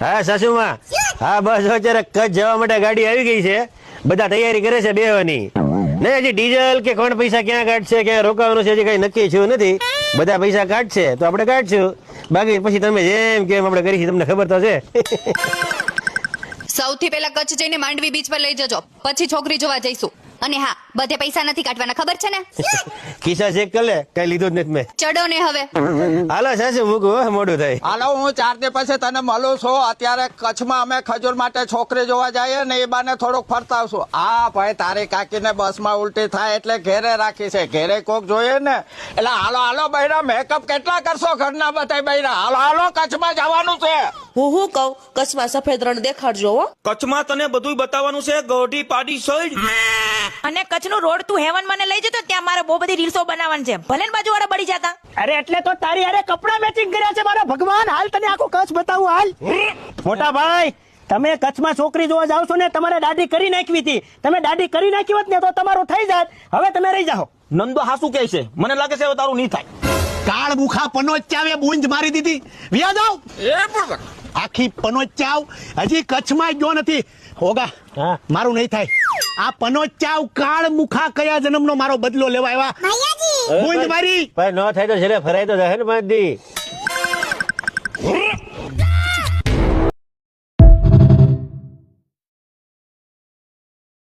હા સાસુમાં, હા બસ અત્યારે કચ્છ જવા માટે ગાડી આવી ગઈ છે, બધા તૈયારી કરે છે બેવાની. નહીં હજી ડીઝલ કે કોણ પૈસા ક્યાં કાઢશે, ક્યાં રોકાવાનું છે હજી કઈ નક્કી થયું નથી. બધા પૈસા કાઢશે તો આપણે કાઢશું, બાકી પછી તમે જેમ કેમ આપણે કરીશું, તમને ખબર તો છે. સૌથી પહેલા કચ્છ જઈને માંડવી બીચ પર લઈ જજો, પછી છોકરી જોવા જઈશું. અને હા, બધે પૈસા નથી કાઢવાના, ખબર છે ને? ખિસ્સા ચેક કર લે, કઈ લીધું જ નથી મેં. ચડો ને હવે. હાલો સાસુ મૂકું, મોડું થાય. હાલો, હું 4 દી પછી તને મળું છું. અત્યારે કચ્છમાં અમે ખજૂર માટે છોકરી જોવા જઈએ ને, એ બાને થોડુંક ફરતા આવશું. હા ભાઈ, તારી કાકીને બસમાં ઉલટી થાય એટલે ઘેરે રાખી છે, ઘેરે કોક જોઈએ ને. એટલે હાલો હાલો બૈરા, મેકઅપ કેટલા કરશો ઘરના બધાય બૈરા? હાલો હાલો, કચ્છમાં જવાનું છે. હું કહું, કચ્છમાં સફેદ રણ દેખાડજો હો. કચ્છમાં તને બધું બતાવવાનું છે, ગોઢી પાડી સોઈડ. અને કચ્છનું રોડ તું હેવન મને લઈ જતો, ત્યાં મારે બહુ બધી રીલ્સો બનાવવાની છે, ભલે બાજુ વાળા બળી જતા. અરે એટલે તો તારી હારે કપડા મેચિંગ કર્યા છે મારા ભગવાન. હાલ તને આખું કચ્છ બતાવું. હાલ મોટા ભાઈ, તમે કચ્છમાં છોકરી જોવા જાવ છો ને, તમારે દાઢી કરી નાખવી હતી. તમે દાઢી કરી નાખી હોત ને તો તમારું થઈ જાત. હવે તમે રહી જાઓ. નંદો હાસુ કહે છે, મને લાગે છે હવે તારું નહીં થાય. કાળ મુખા પનોચાવે બુંજ મારી દીધી. વ્યા જાવ આખી પનોચાવ હજી કચ્છમાં ગયો નથી. હોગા મારું નહીં થાય. આ પનોચાવ કાળ મુખા કયા જન્મનો મારો બદલો લેવા આવ્યા? બુંજ મારી પણ ન થાય તો છેલ્લે ફરાય તો જાય ને 5 દી.